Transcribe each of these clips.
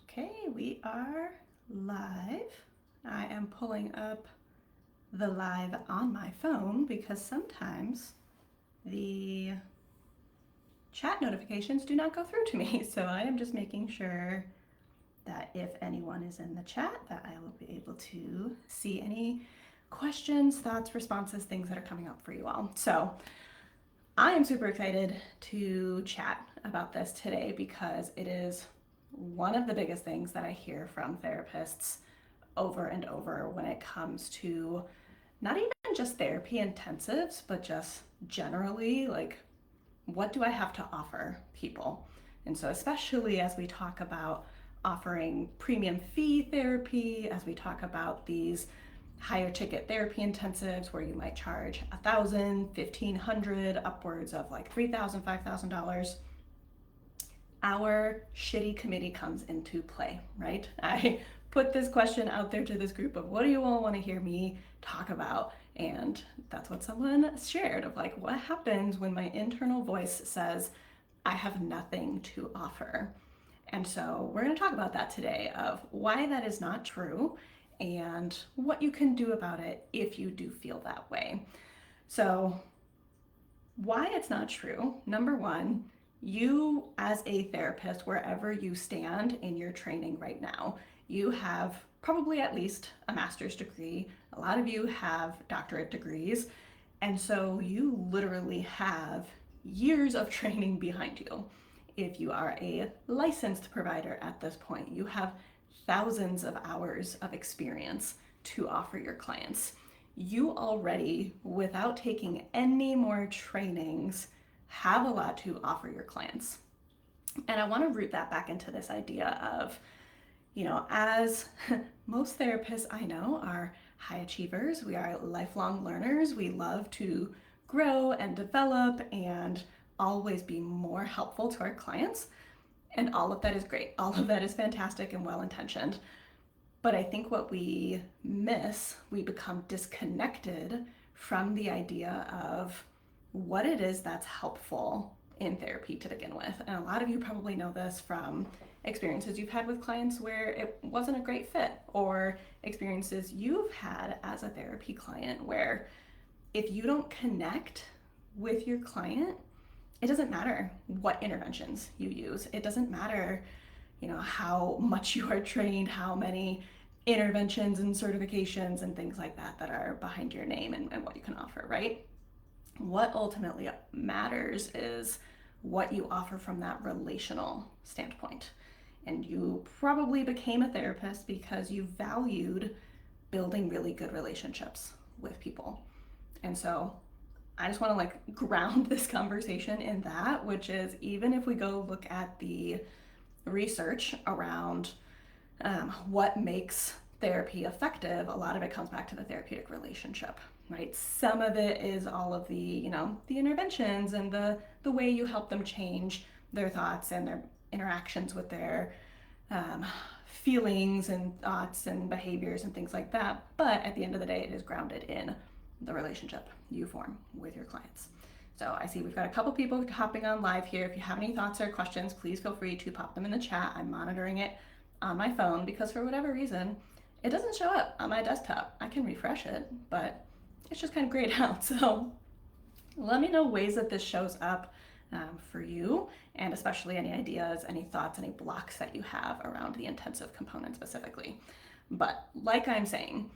Okay, we are live. I am pulling up the live on my phone because sometimes the chat notifications do not go through to me. So I am just making sure that if anyone is in the chat that I will be able to see any questions, thoughts, responses, things that are coming up for you all. So I am super excited to chat about this today because it is one of the biggest things that I hear from therapists over and over when it comes to not even just therapy intensives, but just generally, like, what do I have to offer people? And so, especially as we talk about offering premium fee therapy, as we talk about these higher ticket therapy intensives where you might charge $1,000, $1,500, upwards of like $3,000, $5,000, our shitty committee comes into play, right? I put this question out there to this group of what do you all want to hear me talk about? And that's what someone shared of like, what happens when my internal voice says, I have nothing to offer? And so we're going to talk about that today of why that is not true and what you can do about it if you do feel that way. So, why it's not true, number one, you as a therapist, wherever you stand in your training right now, you have probably at least a master's degree. A lot of you have doctorate degrees. And so you literally have years of training behind you. If you are a licensed provider at this point, you have thousands of hours of experience to offer your clients. You already, without taking any more trainings, have a lot to offer your clients. And I want to root that back into this idea of, as most therapists I know are high achievers, we are lifelong learners, we love to grow and develop and always be more helpful to our clients. And all of that is great. All of that is fantastic and well intentioned. But I think what we miss, we become disconnected from the idea of what it is that's helpful in therapy to begin with. And a lot of you probably know this from experiences you've had with clients where it wasn't a great fit, or experiences you've had as a therapy client where if you don't connect with your client, it doesn't matter what interventions you use. It doesn't matter, how much you are trained, how many interventions and certifications and things like that that are behind your name and what you can offer, right? What ultimately matters is what you offer from that relational standpoint. And you probably became a therapist because you valued building really good relationships with people. And so I just want to ground this conversation in that, which is even if we go look at the research around what makes therapy effective, a lot of it comes back to the therapeutic relationship, right? Some of it is all of the, the interventions and the way you help them change their thoughts and their interactions with their feelings and thoughts and behaviors and things like that. But at the end of the day, it is grounded in the relationship you form with your clients. So I see we've got a couple people hopping on live here. If you have any thoughts or questions, please feel free to pop them in the chat. I'm monitoring it on my phone because for whatever reason, it doesn't show up on my desktop. I can refresh it, but it's just kind of grayed out. So let me know ways that this shows up for you, and especially any ideas, any thoughts, any blocks that you have around the intensive component specifically. But like I'm saying,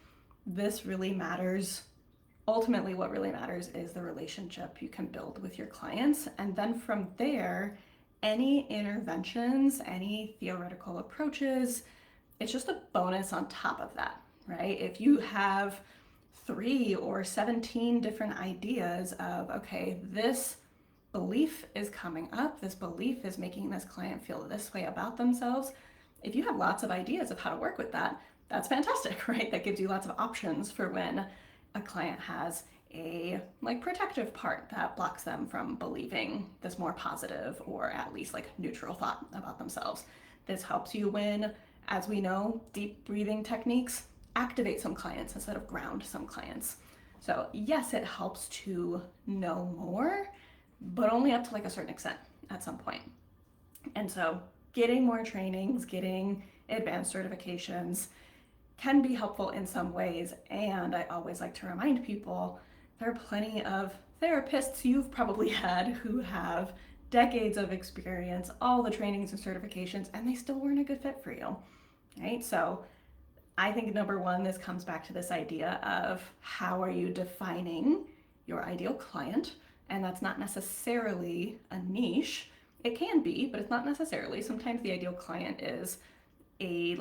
this really matters. Ultimately, what really matters is the relationship you can build with your clients. And then from there, any interventions, any theoretical approaches, it's just a bonus on top of that, right? If you have 3 or 17 different ideas of, okay, this belief is coming up, this belief is making this client feel this way about themselves. If you have lots of ideas of how to work with that, that's fantastic, right? That gives you lots of options for when a client has a protective part that blocks them from believing this more positive or at least neutral thought about themselves. This helps you when, as we know, deep breathing techniques activate some clients instead of ground some clients. So yes, it helps to know more, but only up to a certain extent at some point. And so getting more trainings, getting advanced certifications can be helpful in some ways. And I always like to remind people there are plenty of therapists you've probably had who have decades of experience, all the trainings and certifications, and they still weren't a good fit for you, right? So I think number one, this comes back to this idea of how are you defining your ideal client? And that's not necessarily a niche. It can be, but it's not necessarily. Sometimes the ideal client is a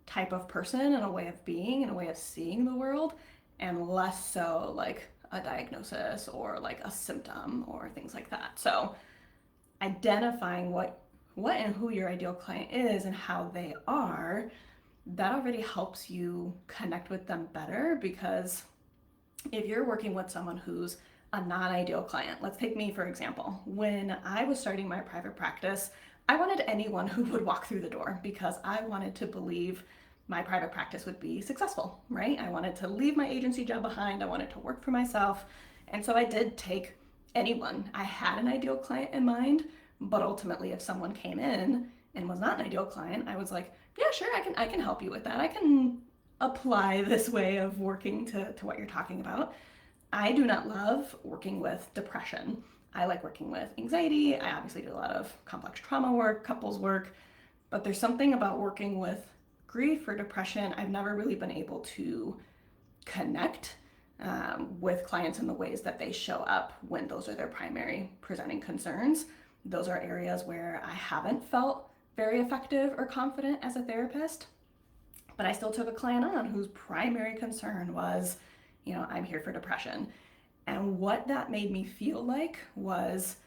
type of person and a way of being and a way of seeing the world, and less so like a diagnosis or like a symptom or things like that. So identifying what and who your ideal client is and how they are, that already helps you connect with them better. Because if you're working with someone who's a non-ideal client, let's take me for example. When I was starting my private practice, I wanted anyone who would walk through the door because I wanted to believe my private practice would be successful, right? I wanted to leave my agency job behind. I wanted to work for myself. And so I did take anyone. I had an ideal client in mind, but ultimately if someone came in and was not an ideal client, I was like, yeah, sure, I can help you with that. I can apply this way of working to what you're talking about. I do not love working with depression. I like working with anxiety. I obviously do a lot of complex trauma work, couples work, but there's something about working with grief or depression. I've never really been able to connect with clients in the ways that they show up when those are their primary presenting concerns. Those are areas where I haven't felt very effective or confident as a therapist, but I still took a client on whose primary concern was, I'm here for depression. And what that made me feel like was,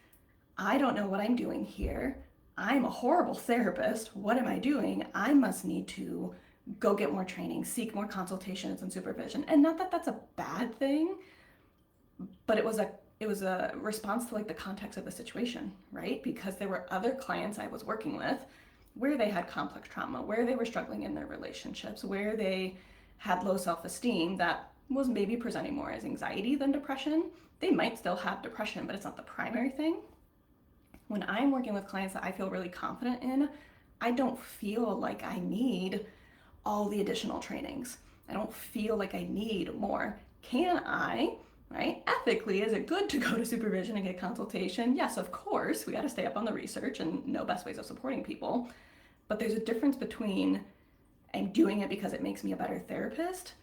I don't know what I'm doing here. I'm a horrible therapist. What am I doing? I must need to go get more training, seek more consultations and supervision. And not that that's a bad thing, but it was a response to like the context of the situation, right? Because there were other clients I was working with where they had complex trauma, where they were struggling in their relationships, where they had low self-esteem that was maybe presenting more as anxiety than depression. They might still have depression, but it's not the primary thing. When I'm working with clients that I feel really confident in, I don't feel like I need all the additional trainings. I don't feel like I need more. Can I, right? Ethically, is it good to go to supervision and get consultation? Yes, of course. We got to stay up on the research and know best ways of supporting people. But there's a difference between I'm doing it because it makes me a better therapist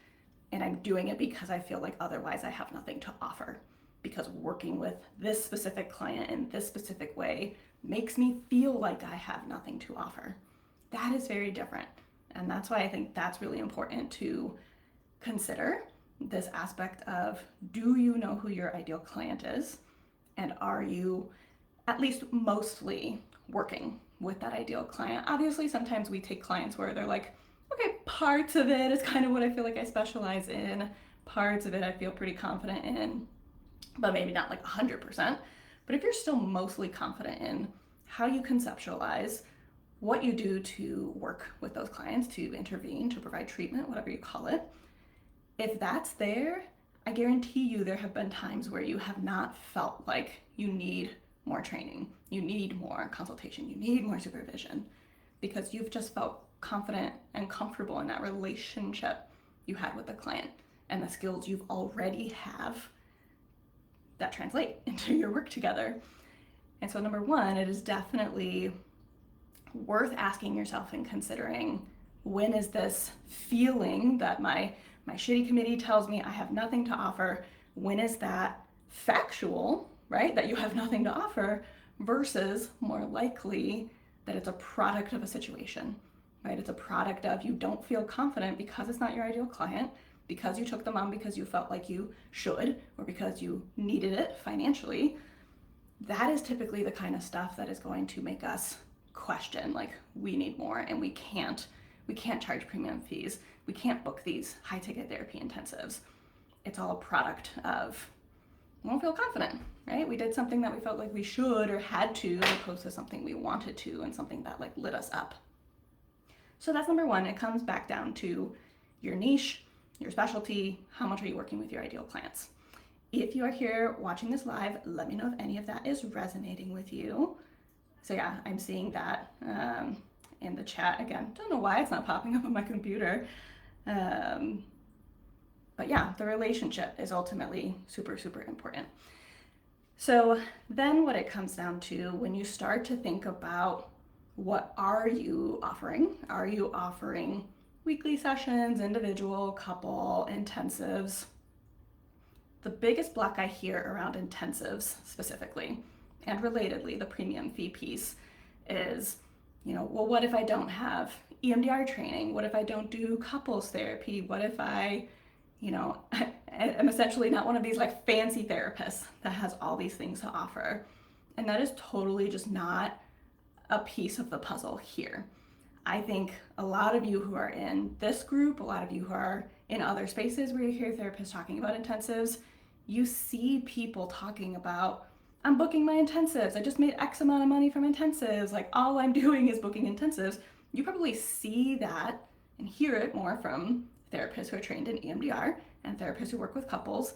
and I'm doing it because I feel like otherwise I have nothing to offer. Because working with this specific client in this specific way makes me feel like I have nothing to offer. That is very different. And that's why I think that's really important to consider, this aspect of, do you know who your ideal client is? And are you at least mostly working with that ideal client? Obviously, sometimes we take clients where they're like, okay, parts of it is kind of what I feel like I specialize in. Parts of it I feel pretty confident in, but maybe not like 100%. But if you're still mostly confident in how you conceptualize, what you do to work with those clients, to intervene, to provide treatment, whatever you call it, if that's there, I guarantee you there have been times where you have not felt like you need more training, you need more consultation, you need more supervision, because you've just felt confident and comfortable in that relationship you had with the client and the skills you've already have that translate into your work together. And so number one, it is definitely worth asking yourself and considering, when is this feeling that my shitty committee tells me I have nothing to offer, when is that factual, right, that you have nothing to offer, versus more likely that it's a product of a situation, right? It's a product of, you don't feel confident because it's not your ideal client, because you took them on because you felt like you should, or because you needed it financially. That is typically the kind of stuff that is going to make us question, like, we need more, and we can't charge premium fees. We can't book these high ticket therapy intensives. It's all a product of, we don't feel confident, right? We did something that we felt like we should or had to, as opposed to something we wanted to and something that like lit us up. So that's number one. It comes back down to your niche, your specialty, how much are you working with your ideal clients? If you are here watching this live, let me know if any of that is resonating with you. So yeah, I'm seeing that in the chat. Again, don't know why it's not popping up on my computer. But yeah, the relationship is ultimately super, super important. So then what it comes down to when you start to think about what are you offering? Are you offering weekly sessions, individual, couple, intensives? The biggest block I hear around intensives specifically, and relatedly, the premium fee piece is, well, what if I don't have EMDR training? What if I don't do couples therapy? What if I, I'm essentially not one of these like fancy therapists that has all these things to offer? And that is totally just not a piece of the puzzle here. I think a lot of you who are in this group, a lot of you who are in other spaces where you hear therapists talking about intensives, you see people talking about, I'm booking my intensives. I just made X amount of money from intensives. Like all I'm doing is booking intensives. You probably see that and hear it more from therapists who are trained in EMDR and therapists who work with couples,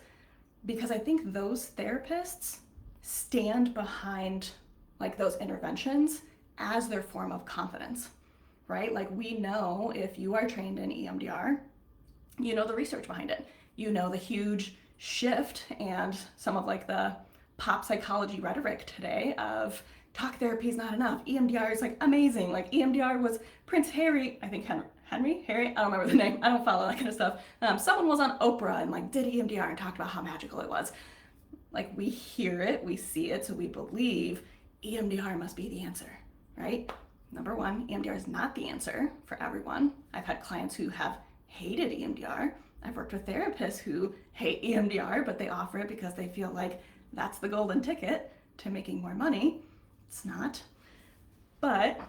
because I think those therapists stand behind like those interventions as their form of confidence, right? Like we know if you are trained in EMDR, you know the research behind it. You know the huge shift and some of like the pop psychology rhetoric today of talk therapy is not enough. EMDR is like amazing. Like EMDR was Prince Harry, I think Harry, I don't remember the name. I don't follow that kind of stuff. Someone was on Oprah and like did EMDR and talked about how magical it was. Like we hear it, we see it, so we believe EMDR must be the answer, right? Number one, EMDR is not the answer for everyone. I've had clients who have hated EMDR. I've worked with therapists who hate EMDR, but they offer it because they feel like that's the golden ticket to making more money. It's not. But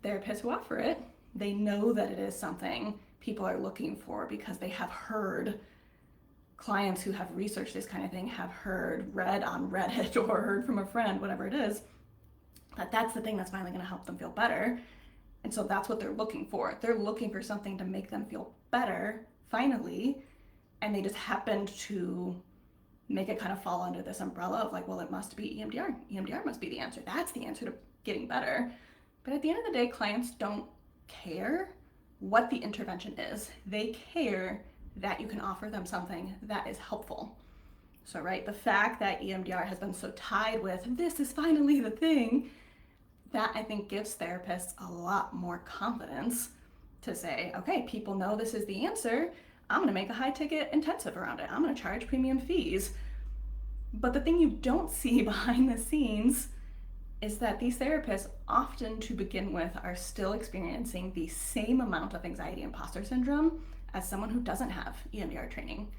therapists who offer it, they know that it is something people are looking for because they have heard clients who have researched this kind of thing, have read on Reddit or heard from a friend, whatever it is, that's the thing that's finally going to help them feel better. And so that's what they're looking for. They're looking for something to make them feel better, finally, and they just happened to make it kind of fall under this umbrella of like, well, it must be EMDR. EMDR must be the answer. That's the answer to getting better. But at the end of the day, clients don't care what the intervention is. They care that you can offer them something that is helpful. So, right, the fact that EMDR has been so tied with this is finally the thing, that I think gives therapists a lot more confidence to say, okay, people know this is the answer. I'm going to make a high ticket intensive around it. I'm going to charge premium fees. But the thing you don't see behind the scenes is that these therapists often to begin with are still experiencing the same amount of anxiety imposter syndrome as someone who doesn't have EMDR training,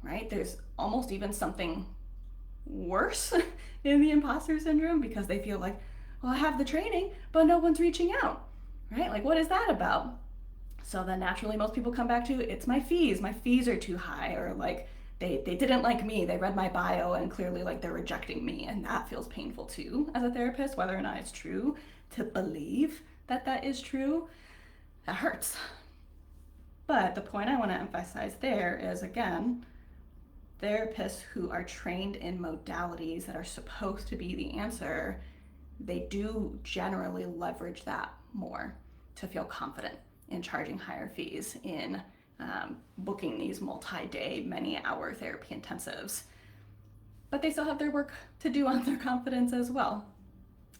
right? There's almost even something worse in the imposter syndrome because they feel like, well, I have the training, but no one's reaching out, right? Like, what is that about? So then naturally most people come back to, it's my fees are too high, or like they didn't like me, they read my bio and clearly like they're rejecting me, and that feels painful too as a therapist, whether or not it's true, to believe that that is true, that hurts. But the point I want to emphasize there is, again, therapists who are trained in modalities that are supposed to be the answer, they do generally leverage that more to feel confident in charging higher fees, in booking these multi-day, many-hour therapy intensives. But they still have their work to do on their confidence as well.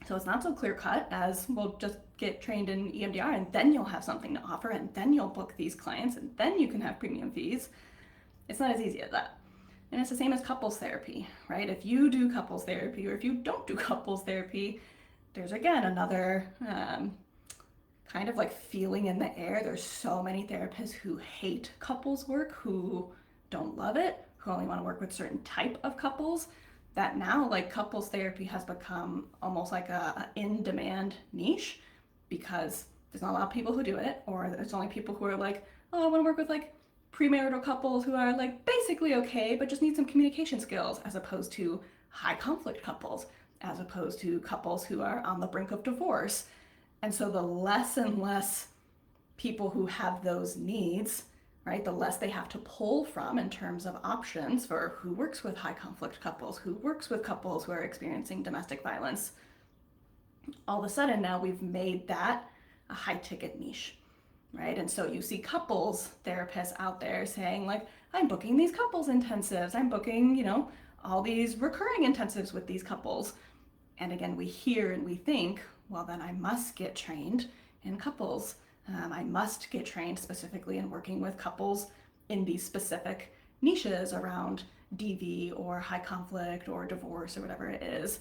So it's not so clear-cut as, well, just get trained in EMDR and then you'll have something to offer and then you'll book these clients and then you can have premium fees. It's not as easy as that. And it's the same as couples therapy, right? If you do couples therapy or if you don't do couples therapy, there's again another kind of like feeling in the air. There's so many therapists who hate couples work, who don't love it, who only want to work with certain type of couples, that now like couples therapy has become almost like a in-demand niche because there's not a lot of people who do it, or there's only people who are like, oh, I want to work with like premarital couples who are like basically okay, but just need some communication skills, as opposed to high conflict couples, as opposed to couples who are on the brink of divorce. And so the less and less people who have those needs, right, the less they have to pull from in terms of options for who works with high conflict couples, who works with couples who are experiencing domestic violence. All of a sudden now we've made that a high ticket niche, right? And so you see couples therapists out there saying like, I'm booking these couples intensives, I'm booking, all these recurring intensives with these couples. And again, we hear and we think, well, then I must get trained in couples. I must get trained specifically in working with couples in these specific niches around DV or high conflict or divorce or whatever it is.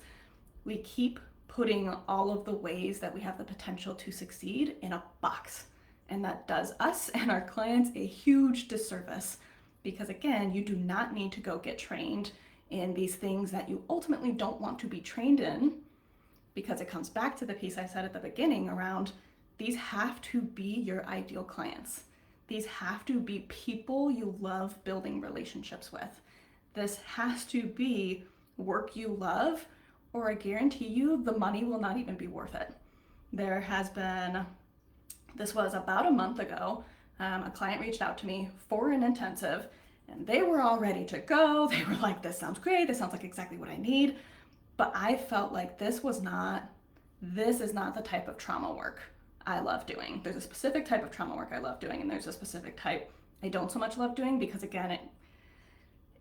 We keep putting all of the ways that we have the potential to succeed in a box. And that does us and our clients a huge disservice because, again, you do not need to go get trained in these things that you ultimately don't want to be trained in, because it comes back to the piece I said at the beginning around these have to be your ideal clients. These have to be people you love building relationships with. This has to be work you love, or I guarantee you the money will not even be worth it. This was about a month ago, a client reached out to me for an intensive, and they were all ready to go. They were like, this sounds great, this sounds like exactly what I need. But I felt like this is not the type of trauma work I love doing. There's a specific type of trauma work I love doing, and there's a specific type I don't so much love doing because, again,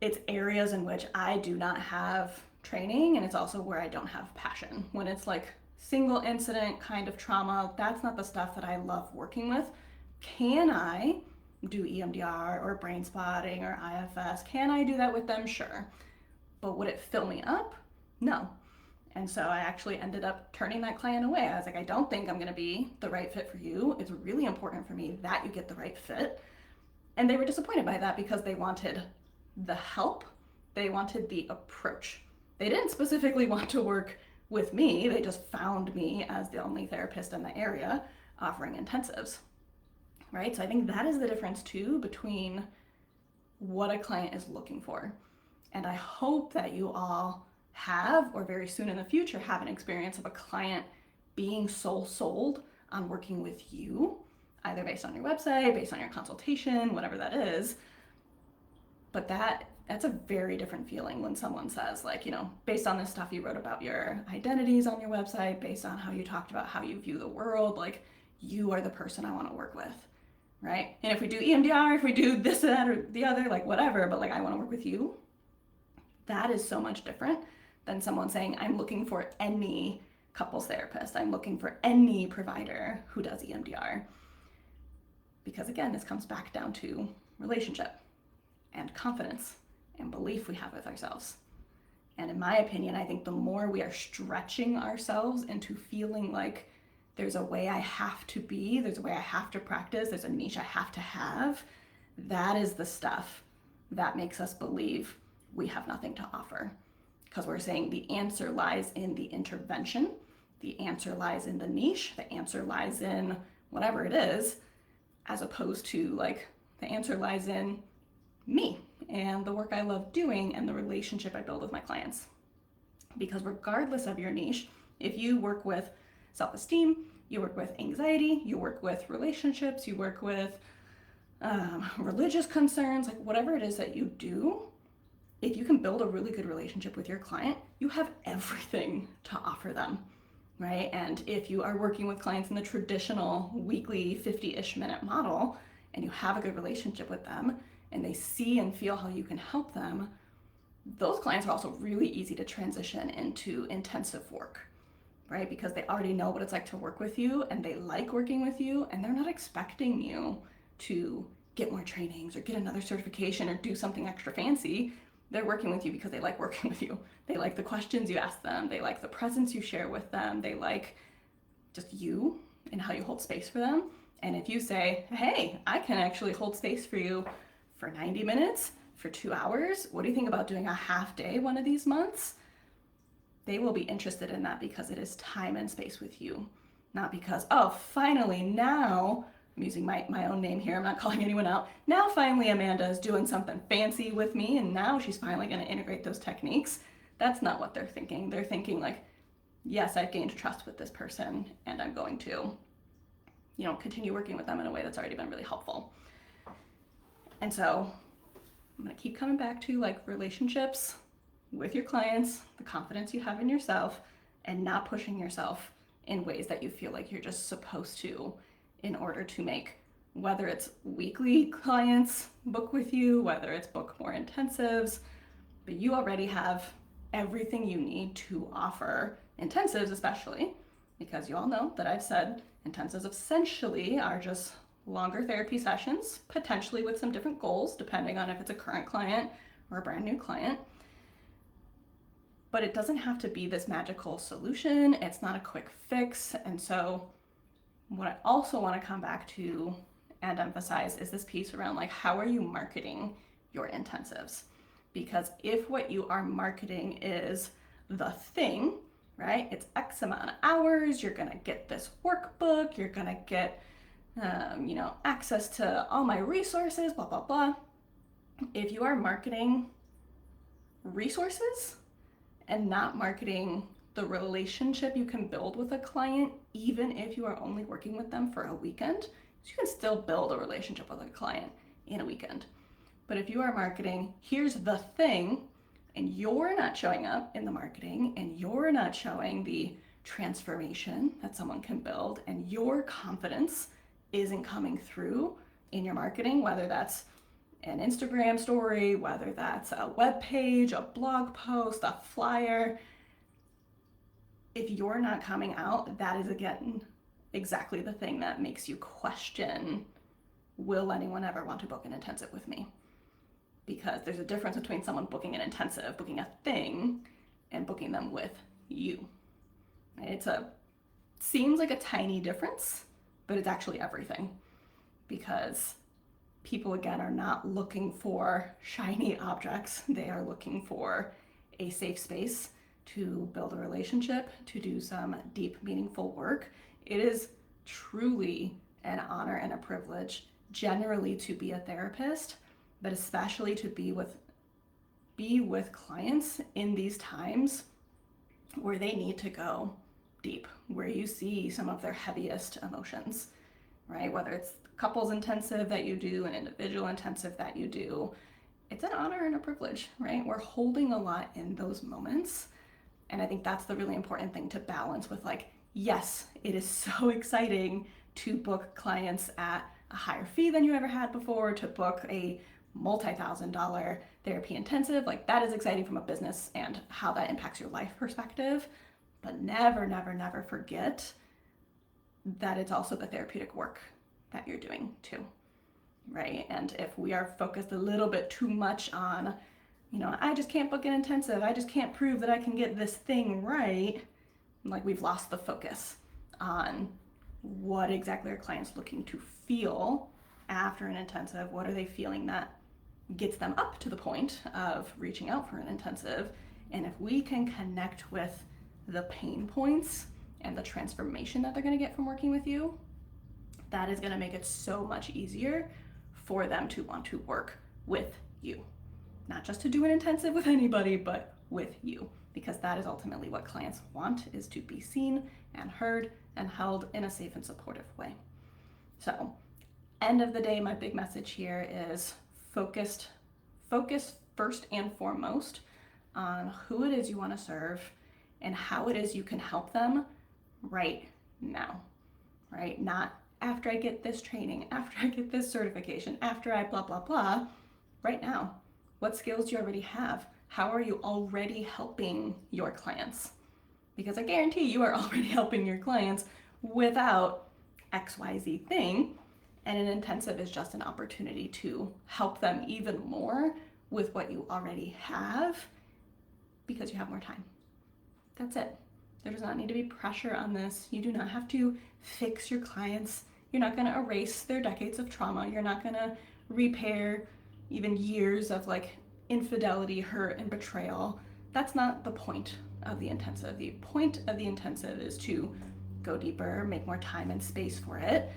it's areas in which I do not have training, and it's also where I don't have passion. When it's like single incident kind of trauma, that's not the stuff that I love working with. Can I do EMDR or brain spotting or IFS? Can I do that with them? Sure. But would it fill me up? No. And so I actually ended up turning that client away. I was like, I don't think I'm going to be the right fit for you. It's really important for me that you get the right fit. And they were disappointed by that because they wanted the help. They wanted the approach. They didn't specifically want to work with me. They just found me as the only therapist in the area offering intensives, right? So I think that is the difference too between what a client is looking for. And I hope that you all have, or very soon in the future, have an experience of a client being sold on working with you, either based on your website, based on your consultation, whatever that is. But that's a very different feeling when someone says, like, based on this stuff you wrote about your identities on your website, based on how you talked about how you view the world, like, you are the person I want to work with, right? And if we do EMDR, if we do this, that, or the other, like, whatever, but like, I want to work with you, that is so much different than someone saying, I'm looking for any couples therapist, I'm looking for any provider who does EMDR. Because again, this comes back down to relationship and confidence and belief we have with ourselves. And in my opinion, I think the more we are stretching ourselves into feeling like there's a way I have to be, there's a way I have to practice, there's a niche I have to have, that is the stuff that makes us believe we have nothing to offer. Because we're saying the answer lies in the intervention, the answer lies in the niche, the answer lies in whatever it is, as opposed to like the answer lies in me and the work I love doing and the relationship I build with my clients. Because regardless of your niche, if you work with self-esteem, you work with anxiety, you work with relationships, you work with religious concerns, like whatever it is that you do, if you can build a really good relationship with your client, you have everything to offer them, right? And if you are working with clients in the traditional weekly 50-ish minute model and you have a good relationship with them and they see and feel how you can help them, those clients are also really easy to transition into intensive work, right? Because they already know what it's like to work with you and they like working with you and they're not expecting you to get more trainings or get another certification or do something extra fancy. They're working with you because they like working with you. They like the questions you ask them. They like the presence you share with them. They like just you and how you hold space for them. And if you say, hey, I can actually hold space for you for 90 minutes, for 2 hours, what do you think about doing a half day one of these months? They will be interested in that because it is time and space with you. Not because, oh, finally now, I'm using my own name here, I'm not calling anyone out. Now finally Amanda is doing something fancy with me and now she's finally going to integrate those techniques. That's not what they're thinking. They're thinking like, yes, I've gained trust with this person and I'm going to, continue working with them in a way that's already been really helpful. And so I'm going to keep coming back to like relationships with your clients, the confidence you have in yourself, and not pushing yourself in ways that you feel like you're just supposed to in order to make, whether it's weekly clients book with you, whether it's book more intensives, but you already have everything you need to offer intensives, especially because you all know that I've said intensives essentially are just longer therapy sessions, potentially with some different goals, depending on if it's a current client or a brand new client. But it doesn't have to be this magical solution. It's not a quick fix. And so what I also want to come back to and emphasize is this piece around like, how are you marketing your intensives? Because if what you are marketing is the thing, right? It's X amount of hours, you're gonna get this workbook, you're gonna get access to all my resources, blah, blah, blah. If you are marketing resources and not marketing the relationship you can build with a client, even if you are only working with them for a weekend, you can still build a relationship with a client in a weekend. But if you are marketing, here's the thing, and you're not showing up in the marketing, and you're not showing the transformation that someone can build, and your confidence isn't coming through in your marketing, whether that's an Instagram story, whether that's a web page, a blog post, a flyer, if you're not coming out, that is again exactly the thing that makes you question, will anyone ever want to book an intensive with me? Because there's a difference between someone booking an intensive, booking a thing, and booking them with you. It seems like a tiny difference, but it's actually everything, because people again are not looking for shiny objects. They are looking for a safe space to build a relationship, to do some deep, meaningful work. It is truly an honor and a privilege generally to be a therapist, but especially to be with clients in these times where they need to go deep, where you see some of their heaviest emotions, right? Whether it's couples intensive that you do, an individual intensive that you do, it's an honor and a privilege, right? We're holding a lot in those moments. And I think that's the really important thing to balance with, like, yes, it is so exciting to book clients at a higher fee than you ever had before, to book a multi-$1,000 therapy intensive. Like, that is exciting from a business and how that impacts your life perspective. But never, never, never forget that it's also the therapeutic work that you're doing too, right? And if we are focused a little bit too much on, I just can't book an intensive, I just can't prove that I can get this thing right, like we've lost the focus on what exactly are clients looking to feel after an intensive. What are they feeling that gets them up to the point of reaching out for an intensive? And if we can connect with the pain points and the transformation that they're going to get from working with you, that is going to make it so much easier for them to want to work with you. Not just to do an intensive with anybody, but with you, because that is ultimately what clients want, is to be seen and heard and held in a safe and supportive way. So, end of the day, my big message here is focus first and foremost on who it is you want to serve and how it is you can help them right now, right? Not after I get this training, after I get this certification, after I blah, blah, blah, right now. What skills do you already have? How are you already helping your clients? Because I guarantee you are already helping your clients without XYZ thing. And an intensive is just an opportunity to help them even more with what you already have, because you have more time. That's it. There does not need to be pressure on this. You do not have to fix your clients. You're not going to erase their decades of trauma. You're not going to repair even years of like infidelity, hurt, and betrayal. That's not the point of the intensive. The point of the intensive is to go deeper, make more time and space for it,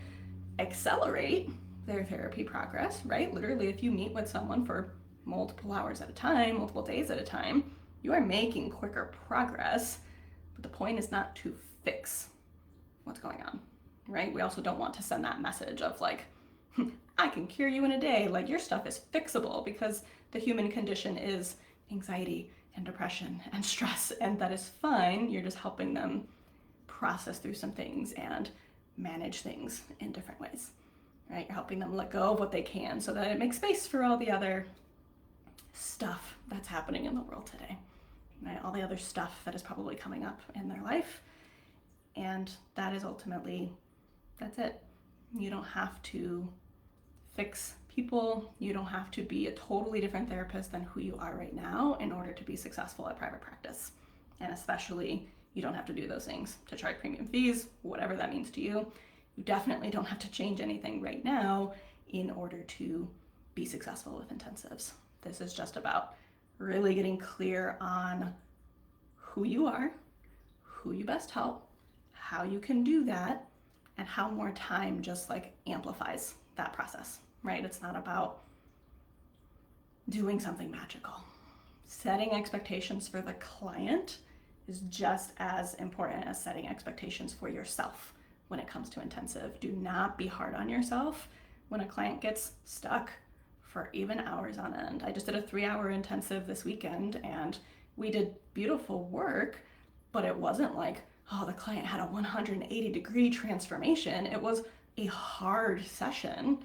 accelerate their therapy progress, right? Literally, if you meet with someone for multiple hours at a time, multiple days at a time, you are making quicker progress. But the point is not to fix what's going on, right? We also don't want to send that message of like, I can cure you in a day, like your stuff is fixable, because the human condition is anxiety and depression and stress, and that is fine. You're just helping them process through some things and manage things in different ways, right? You're helping them let go of what they can so that it makes space for all the other stuff that's happening in the world today, right? All the other stuff that is probably coming up in their life. And that is ultimately, that's it. You don't have to fix people. You don't have to be a totally different therapist than who you are right now in order to be successful at private practice. And especially, you don't have to do those things to charge premium fees, whatever that means to you. You definitely don't have to change anything right now in order to be successful with intensives. This is just about really getting clear on who you are, who you best help, how you can do that, and how more time just like amplifies that process, right? It's not about doing something magical. Setting expectations for the client is just as important as setting expectations for yourself when it comes to intensive. Do not be hard on yourself when a client gets stuck for even hours on end. I just did a 3-hour intensive this weekend and we did beautiful work, but it wasn't like, oh, the client had a 180-degree transformation. It was a hard session.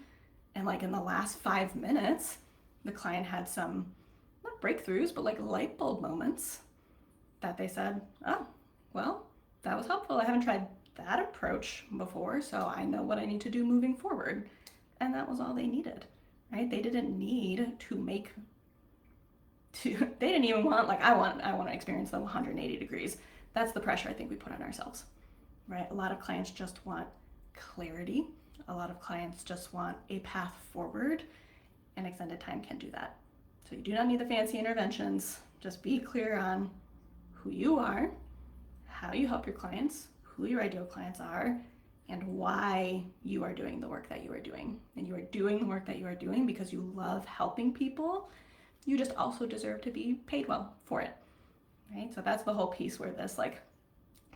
And like in the last 5 minutes, the client had some, not breakthroughs, but like light bulb moments that they said, oh, well, that was helpful. I haven't tried that approach before, so I know what I need to do moving forward. And that was all they needed, right? They didn't need to they didn't even want, like, I want to experience the 180 degrees. That's the pressure I think we put on ourselves, right? A lot of clients just want clarity. A lot of clients just want a path forward, and extended time can do that. So you do not need the fancy interventions. Just be clear on who you are, how you help your clients, who your ideal clients are, and why you are doing the work that you are doing. And you are doing the work that you are doing because you love helping people. You just also deserve to be paid well for it, right? So that's the whole piece where this like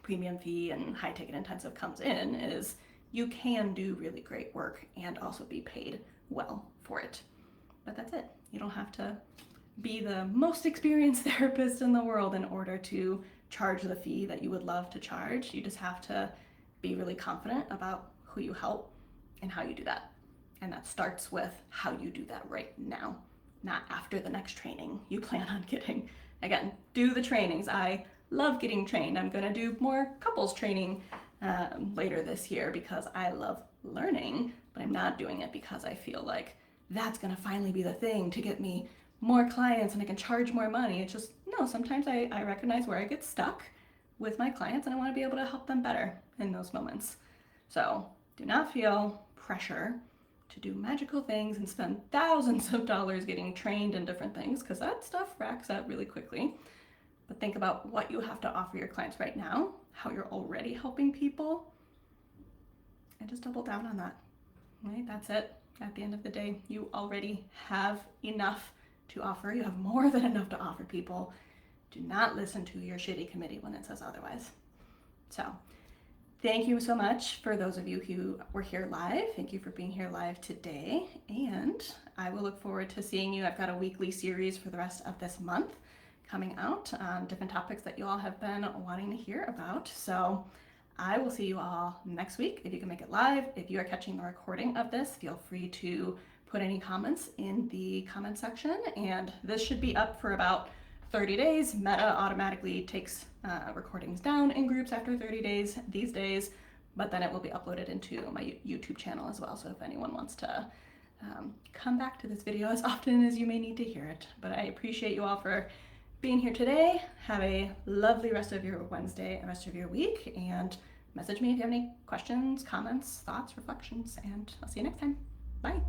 premium fee and high ticket intensive comes in, is you can do really great work and also be paid well for it. But that's it. You don't have to be the most experienced therapist in the world in order to charge the fee that you would love to charge. You just have to be really confident about who you help and how you do that. And that starts with how you do that right now, not after the next training you plan on getting. Again, do the trainings. I love getting trained. I'm gonna do more couples training later this year because I love learning, but I'm not doing it because I feel like that's gonna finally be the thing to get me more clients and I can charge more money. It's just, no, sometimes I recognize where I get stuck with my clients and I wanna be able to help them better in those moments. So do not feel pressure to do magical things and spend thousands of dollars getting trained in different things, because that stuff racks up really quickly. But think about what you have to offer your clients right now, how you're already helping people, and just double down on that, right? That's it. At the end of the day, you already have enough to offer. You have more than enough to offer people. Do not listen to your shitty committee when it says otherwise. So thank you so much for those of you who were here live. Thank you for being here live today. And I will look forward to seeing you. I've got a weekly series for the rest of this month coming out on different topics that you all have been wanting to hear about. So I will see you all next week if you can make it live. If you are catching the recording of this, feel free to put any comments in the comment section. And this should be up for about 30 days. Meta automatically takes recordings down in groups after 30 days these days, but then it will be uploaded into my YouTube channel as well. So if anyone wants to come back to this video as often as you may need to hear it. But I appreciate you all for being here today. Have a lovely rest of your Wednesday and rest of your week, and message me if you have any questions, comments, thoughts, reflections, and I'll see you next time. Bye.